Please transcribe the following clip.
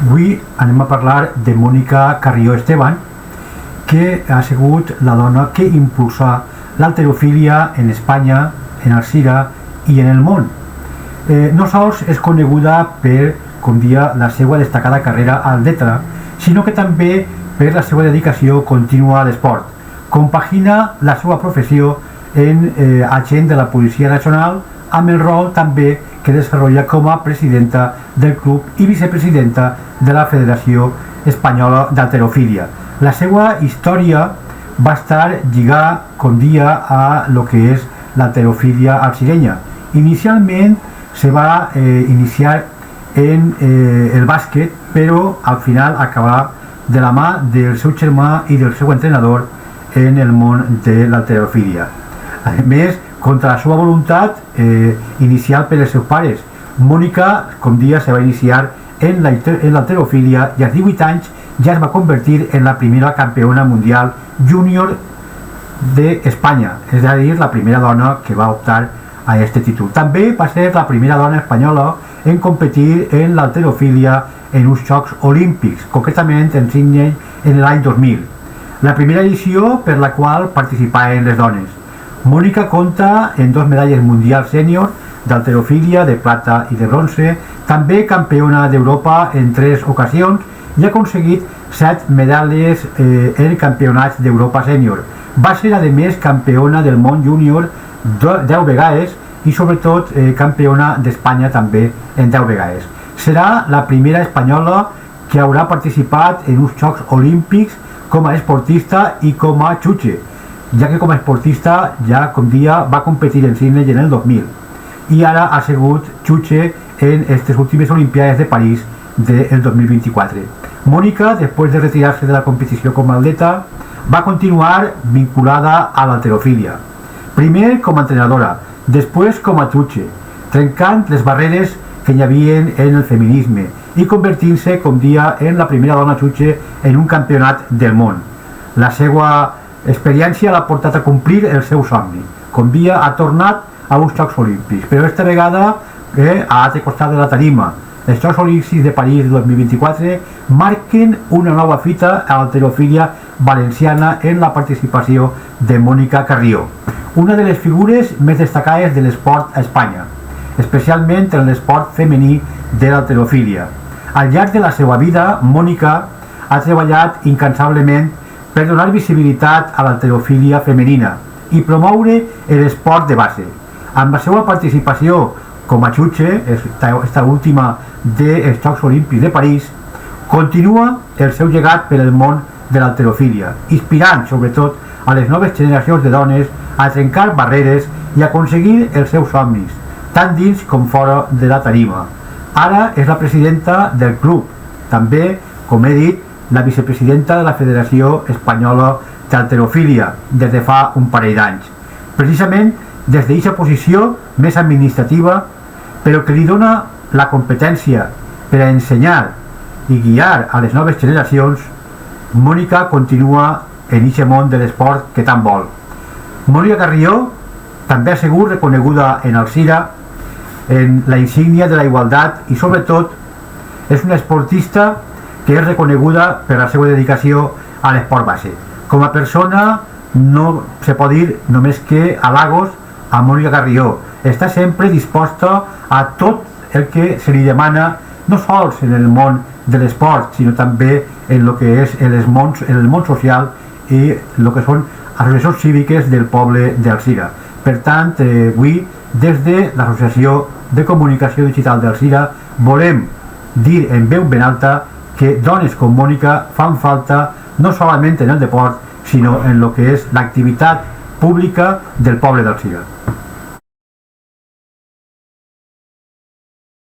Avui anem a parlar de Mónica Carrió Esteban, que ha sigut la dona que impulsa l'halterofília en Espanya, en Alzira i en el món. No sols és coneguda per, com dia, la seva destacada carrera atleta, sinó que també per la seva dedicació contínua a l'esport. Compagina la seva professió en agent de la Policia Nacional amb el rol també que desenvolupa com a presidenta del club i vicepresidenta de la Federació Espanyola d'Halterofília. La seva història va estar lligada, com dia, a lo que és l'halterofília alzirenya. Inicialment se va iniciar en el bàsquet, però al final acabar de la mà del seu germà i del seu entrenador en el món de l'halterofília. A més, contra la seva voluntat inicial per els seus pares, Mónica, com dia, se va iniciar en l'halterofília i als 18 anys ja es va convertir en la primera campiona mundial júnior d'Espanya, és a dir, la primera dona que va optar a aquest títol. També va ser la primera dona espanyola en competir en l'halterofília en uns Jocs Olímpics, concretament en Sydney en l'any 2000. La primera edició per la qual participaven les dones. Mónica compta en 2 medalles mundials sènior d'halterofília de plata i de bronze, també campiona d'Europa en 3 ocasions i ha aconseguit 7 medalles en campionats d'Europa sènior. Va ser, a més, campiona del món júnior 10 vegades i, sobretot, campiona d'Espanya també en 10 vegades. Serà la primera espanyola que haurà participat en uns Jocs Olímpics com a esportista i com a xutxe, ja que com a esportista ja, com dia, va competir en Sydney en el 2000 i ara ha sigut xutxe en aquestes últimes Olimpiades de París del 2024. Mónica, després de retirar-se de la competició com a atleta, va continuar vinculada a l'halterofília. Primer com a entrenadora, després com a xutxe, trencant les barreres que hi havia en el feminisme i convertint-se, com dia, en la primera dona xutxe en un campionat del món. La seva experiència l'ha portat a complir el seu somni. Com dia, ha tornat a uns Jocs Olímpics, però aquesta vegada a l'altre costat de la tarima. Els Jocs Olímpics de París 2024 marquen una nova fita a l'halterofília valenciana en la participació de Mónica Carrió, una de les figures més destacades de l'esport a Espanya, especialment en l'esport femení de l'halterofília. Al llarg de la seva vida, Mónica ha treballat incansablement per donar visibilitat a l'halterofília femenina i promoure l'esport de base. Amb la seva participació com a xutxe, esta última dels Jocs Olímpics de París, continua el seu llegat per al món de l'halterofília, inspirant sobretot a les noves generacions de dones a trencar barreres i aconseguir els seus somnis, tant dins com fora de la tarima. Ara és la presidenta del club, també, com he dit, la vicepresidenta de la Federació Espanyola d'Halterofília des de fa un parell d'anys. Precisament des d'aquesta posició més administrativa, però que li dona la competència per a ensenyar i guiar a les noves generacions, Mónica continua en aquest món de l'esport que tant vol. Mónica Carrió també ha sigut reconeguda en Alzira en la insígnia de la igualtat i, sobretot, és una esportista que és reconeguda per la seva dedicació a l'esport base. Com a persona no se pot dir només que halagos a Mónica Carrió. Està sempre disposta a tot el que se li demana, no sols en el món de l'esport, sinó també en el que és en el món social i el que són associacions cíviques del poble d'Alzira. Per tant, avui, des de l'Associació de Comunicació Digital d'Alzira, volem dir en veu ben alta que dones com Mónica fan falta no solament en el deport, sinó en el que és l'activitat pública del poble d'Alzira.